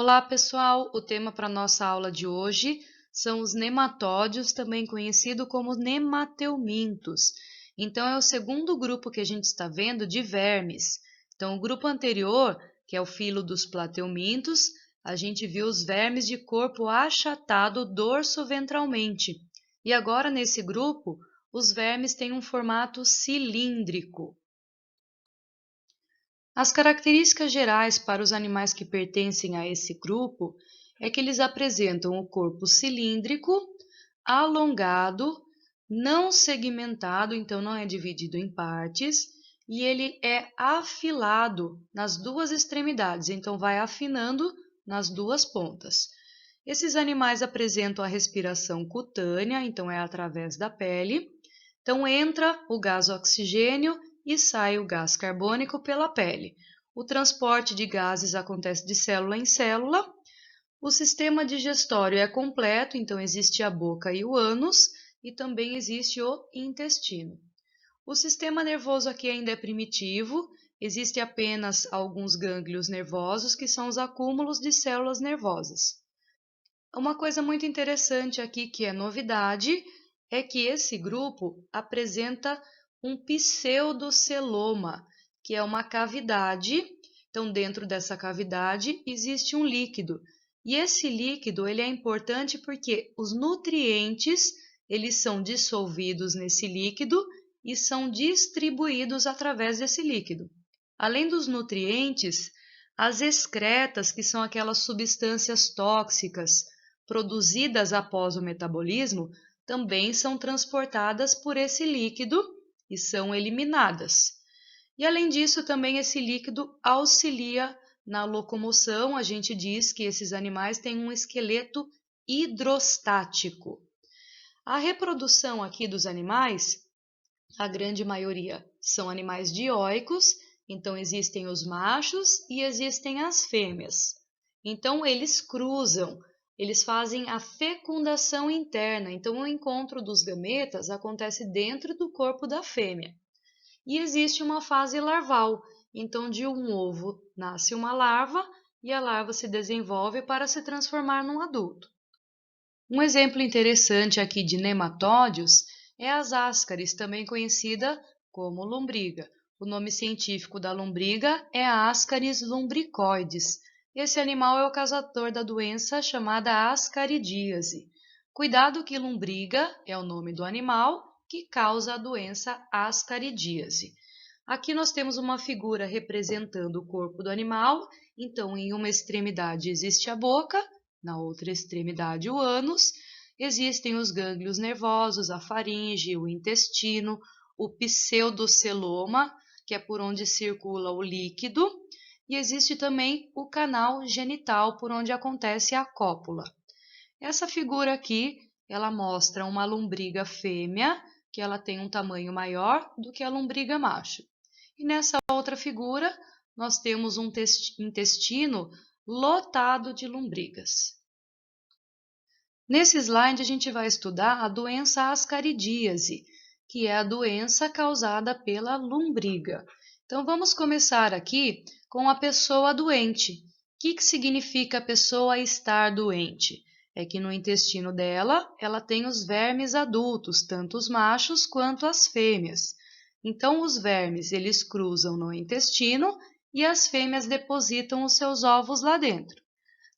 Olá, pessoal! O tema para nossa aula de hoje são os nematódios, também conhecido como nemateumintos. Então, é o segundo grupo que a gente está vendo de vermes. Então, o grupo anterior, que é o filo dos plateumintos, a gente viu os vermes de corpo achatado dorso-ventralmente. E agora, nesse grupo, os vermes têm um formato cilíndrico. As características gerais para os animais que pertencem a esse grupo é que eles apresentam o corpo cilíndrico, alongado, não segmentado, então não é dividido em partes, e ele é afilado nas duas extremidades, então vai afinando nas duas pontas. Esses animais apresentam a respiração cutânea, então é através da pele. Então entra o gás oxigênio e sai o gás carbônico pela pele. O transporte de gases acontece de célula em célula. O sistema digestório é completo, então existe a boca e o ânus, e também existe o intestino. O sistema nervoso aqui ainda é primitivo, existe apenas alguns gânglios nervosos, que são os acúmulos de células nervosas. Uma coisa muito interessante aqui, que é novidade, é que esse grupo apresenta um pseudoceloma, que é uma cavidade. Então, dentro dessa cavidade existe um líquido. E esse líquido ele é importante porque os nutrientes eles são dissolvidos nesse líquido e são distribuídos através desse líquido. Além dos nutrientes, as excretas, que são aquelas substâncias tóxicas produzidas após o metabolismo, também são transportadas por esse líquido e são eliminadas. E além disso, também esse líquido auxilia na locomoção. A gente diz que esses animais têm um esqueleto hidrostático. A reprodução aqui dos animais, a grande maioria são animais dioicos, então existem os machos e existem as fêmeas. Então eles cruzam, eles fazem a fecundação interna, então o encontro dos gametas acontece dentro do corpo da fêmea. E existe uma fase larval, então de um ovo nasce uma larva e a larva se desenvolve para se transformar num adulto. Um exemplo interessante aqui de nematódios é as ascaris, também conhecida como lombriga. O nome científico da lombriga é Ascaris lumbricoides. Esse animal é o causador da doença chamada ascaridíase. Cuidado que lombriga é o nome do animal que causa a doença ascaridíase. Aqui nós temos uma figura representando o corpo do animal. Então, em uma extremidade existe a boca, na outra extremidade o ânus, existem os gânglios nervosos, a faringe, o intestino, o pseudoceloma, que é por onde circula o líquido, e existe também o canal genital, por onde acontece a cópula. Essa figura aqui, ela mostra uma lombriga fêmea, que ela tem um tamanho maior do que a lombriga macho. E nessa outra figura, nós temos um intestino lotado de lombrigas. Nesse slide, a gente vai estudar a doença ascaridíase, que é a doença causada pela lombriga. Então, vamos começar aqui com a pessoa doente. O que significa a pessoa estar doente? É que no intestino dela, ela tem os vermes adultos, tanto os machos quanto as fêmeas. Então, os vermes, eles cruzam no intestino e as fêmeas depositam os seus ovos lá dentro.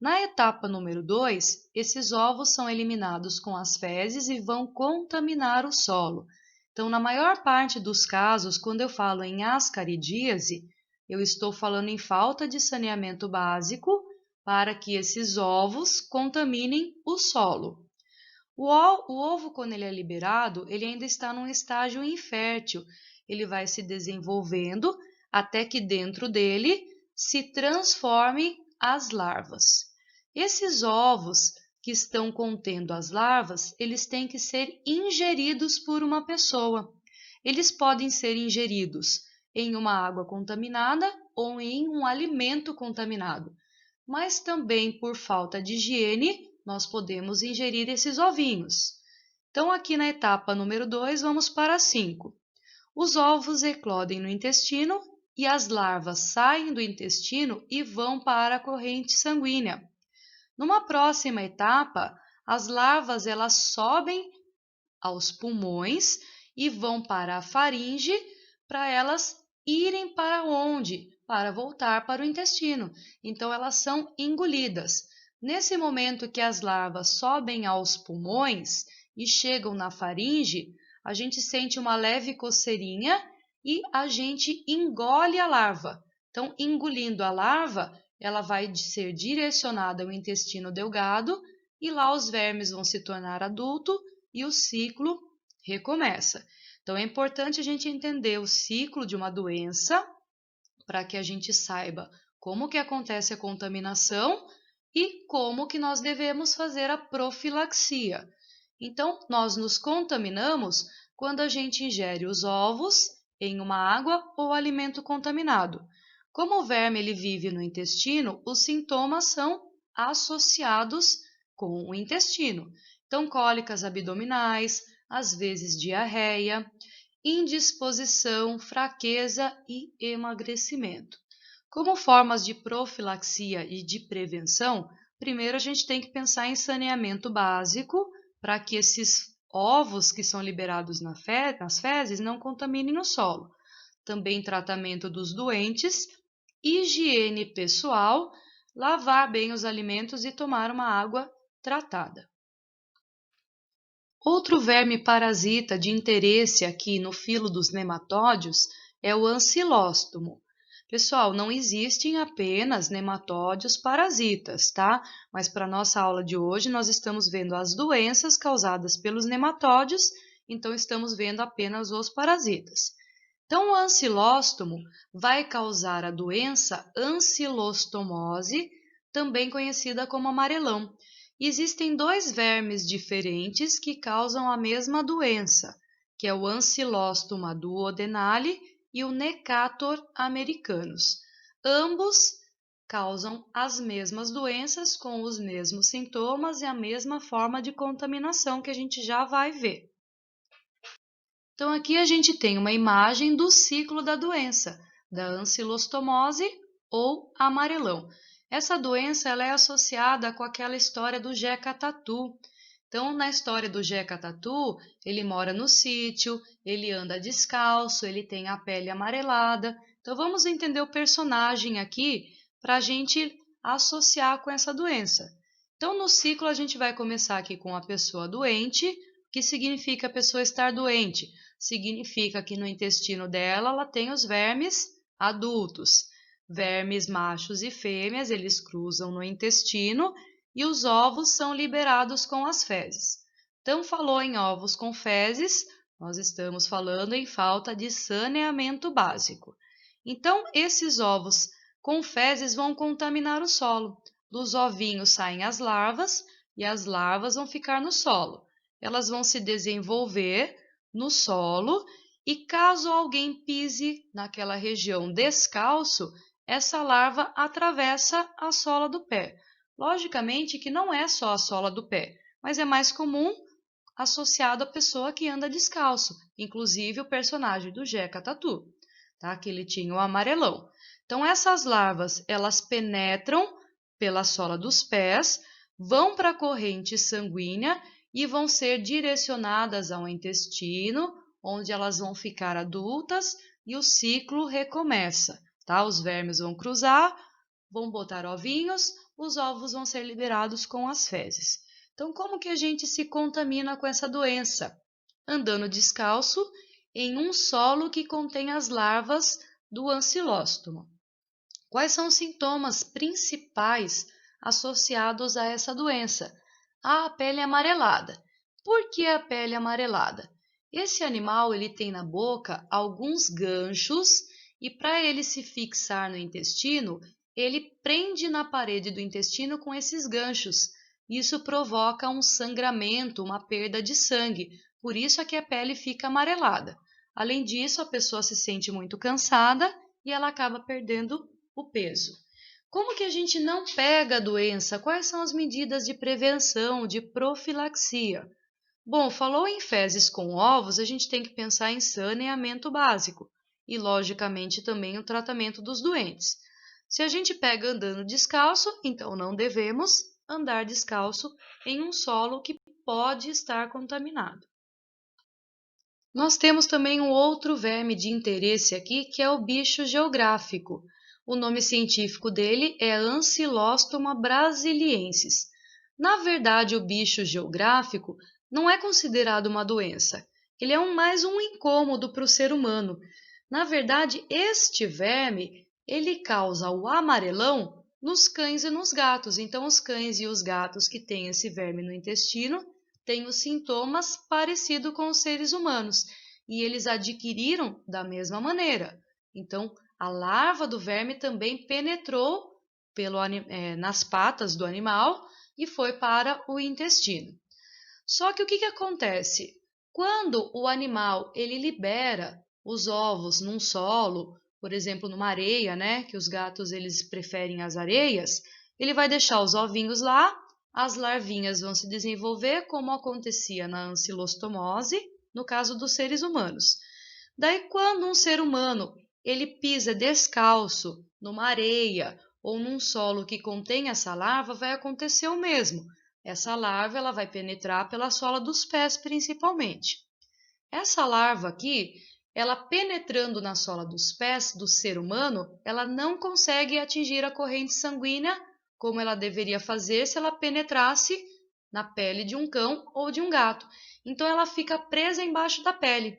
Na etapa número 2, esses ovos são eliminados com as fezes e vão contaminar o solo. Então, na maior parte dos casos, quando eu falo em ascaridíase, eu estou falando em falta de saneamento básico para que esses ovos contaminem o solo. O ovo, quando ele é liberado, ele ainda está num estágio infértil. Ele vai se desenvolvendo até que dentro dele se transformem as larvas. Esses ovos que estão contendo as larvas, eles têm que ser ingeridos por uma pessoa. Eles podem ser ingeridos em uma água contaminada ou em um alimento contaminado, mas também por falta de higiene, nós podemos ingerir esses ovinhos. Então, aqui na etapa número 2, vamos para 5. Os ovos eclodem no intestino e as larvas saem do intestino e vão para a corrente sanguínea. Numa próxima etapa, as larvas elas sobem aos pulmões e vão para a faringe para elas irem para onde? Para voltar para o intestino. Então elas são engolidas. Nesse momento que as larvas sobem aos pulmões e chegam na faringe, a gente sente uma leve coceirinha e a gente engole a larva. Então, engolindo a larva, ela vai ser direcionada ao intestino delgado e lá os vermes vão se tornar adulto e o ciclo recomeça. Então, é importante a gente entender o ciclo de uma doença para que a gente saiba como que acontece a contaminação e como que nós devemos fazer a profilaxia. Então, nós nos contaminamos quando a gente ingere os ovos em uma água ou alimento contaminado. Como o verme ele vive no intestino, os sintomas são associados com o intestino. Então, cólicas abdominais, às vezes diarreia, indisposição, fraqueza e emagrecimento. Como formas de profilaxia e de prevenção, primeiro a gente tem que pensar em saneamento básico para que esses ovos que são liberados nas fezes não contaminem o solo. Também tratamento dos doentes, higiene pessoal, lavar bem os alimentos e tomar uma água tratada. Outro verme parasita de interesse aqui no filo dos nematódios é o ancilóstomo. Pessoal, não existem apenas nematódios parasitas, tá? Mas para nossa aula de hoje nós estamos vendo as doenças causadas pelos nematódios, então estamos vendo apenas os parasitas. Então, o ancilóstomo vai causar a doença ancilostomose, também conhecida como amarelão. Existem dois vermes diferentes que causam a mesma doença, que é o Ancylostoma duodenale e o Necator americanus. Ambos causam as mesmas doenças com os mesmos sintomas e a mesma forma de contaminação que a gente já vai ver. Então aqui a gente tem uma imagem do ciclo da doença, da ancilostomose ou amarelão. Essa doença ela é associada com aquela história do Jeca Tatu. Então, na história do Jeca Tatu, ele mora no sítio, ele anda descalço, ele tem a pele amarelada. Então, vamos entender o personagem aqui para a gente associar com essa doença. Então, no ciclo, a gente vai começar aqui com a pessoa doente. O que significa a pessoa estar doente? Significa que no intestino dela ela tem os vermes adultos. Vermes machos e fêmeas, eles cruzam no intestino e os ovos são liberados com as fezes. Então, falou em ovos com fezes, nós estamos falando em falta de saneamento básico. Então, esses ovos com fezes vão contaminar o solo. Dos ovinhos saem as larvas e as larvas vão ficar no solo. Elas vão se desenvolver no solo e caso alguém pise naquela região descalço, essa larva atravessa a sola do pé. Logicamente que não é só a sola do pé, mas é mais comum associado à pessoa que anda descalço, inclusive o personagem do Jeca Tatu, tá? Que ele tinha o amarelão. Então essas larvas, elas penetram pela sola dos pés, vão para a corrente sanguínea e vão ser direcionadas ao intestino, onde elas vão ficar adultas e o ciclo recomeça, tá? Os vermes vão cruzar, vão botar ovinhos, os ovos vão ser liberados com as fezes. Então, como que a gente se contamina com essa doença? Andando descalço em um solo que contém as larvas do ancilóstomo. Quais são os sintomas principais associados a essa doença? A pele amarelada. Por que a pele amarelada? Esse animal ele tem na boca alguns ganchos e para ele se fixar no intestino, ele prende na parede do intestino com esses ganchos. Isso provoca um sangramento, uma perda de sangue. Por isso é que a pele fica amarelada. Além disso, a pessoa se sente muito cansada e ela acaba perdendo o peso. Como que a gente não pega a doença? Quais são as medidas de prevenção, de profilaxia? Bom, falou em fezes com ovos, a gente tem que pensar em saneamento básico. e, logicamente, também o tratamento dos doentes. Se a gente pega andando descalço, então não devemos andar descalço em um solo que pode estar contaminado. Nós temos também um outro verme de interesse aqui, que é o bicho geográfico. O nome científico dele é Ancylostoma brasiliensis. Na verdade, o bicho geográfico não é considerado uma doença. Ele é mais um incômodo para o ser humano. Na verdade, este verme, ele causa o amarelão nos cães e nos gatos. Então, os cães e os gatos que têm esse verme no intestino têm os sintomas parecidos com os seres humanos e eles adquiriram da mesma maneira. Então, a larva do verme também penetrou nas patas do animal e foi para o intestino. Só que o que acontece? Quando o animal ele libera os ovos num solo, por exemplo, numa areia, né, que os gatos eles preferem as areias, ele vai deixar os ovinhos lá, as larvinhas vão se desenvolver como acontecia na ancilostomose, no caso dos seres humanos. Daí, quando um ser humano ele pisa descalço numa areia ou num solo que contém essa larva, vai acontecer o mesmo. Essa larva ela vai penetrar pela sola dos pés, principalmente. Essa larva aqui, ela penetrando na sola dos pés do ser humano, ela não consegue atingir a corrente sanguínea como ela deveria fazer se ela penetrasse na pele de um cão ou de um gato. Então ela fica presa embaixo da pele.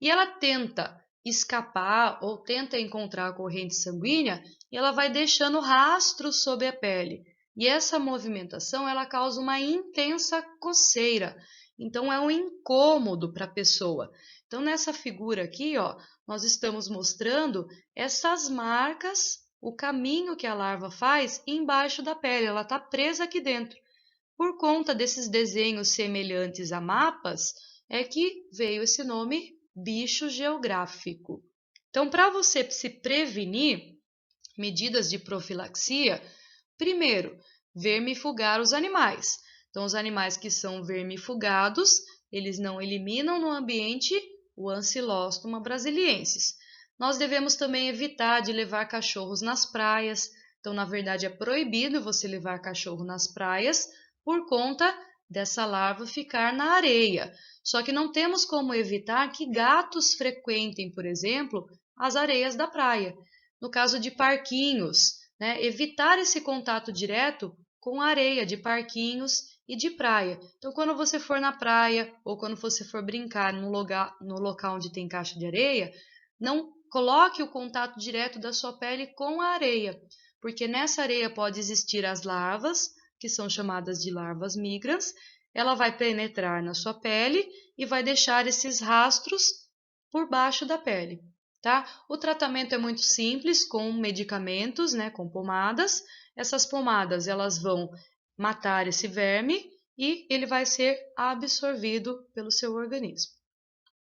E ela tenta escapar ou tenta encontrar a corrente sanguínea e ela vai deixando rastros sob a pele. E essa movimentação ela causa uma intensa coceira. Então é um incômodo para a pessoa. Então nessa figura aqui, ó, nós estamos mostrando essas marcas, o caminho que a larva faz embaixo da pele. Ela está presa aqui dentro. Por conta desses desenhos semelhantes a mapas, é que veio esse nome bicho geográfico. Então, para você se prevenir, medidas de profilaxia, primeiro, vermifugar os animais. Então, os animais que são vermifugados, eles não eliminam no ambiente o Ancylostoma brasiliensis. Nós devemos também evitar de levar cachorros nas praias. Então, na verdade, é proibido você levar cachorro nas praias por conta dessa larva ficar na areia. Só que não temos como evitar que gatos frequentem, por exemplo, as areias da praia. No caso de parquinhos, né, evitar esse contato direto com areia de parquinhos e de praia. Então, quando você for na praia ou quando você for brincar no local onde tem caixa de areia, não coloque o contato direto da sua pele com a areia, porque nessa areia pode existir as larvas, que são chamadas de larvas migrans. Ela vai penetrar na sua pele e vai deixar esses rastros por baixo da pele, tá? O tratamento é muito simples, com medicamentos, né, com pomadas. Essas pomadas, elas vão matar esse verme e ele vai ser absorvido pelo seu organismo.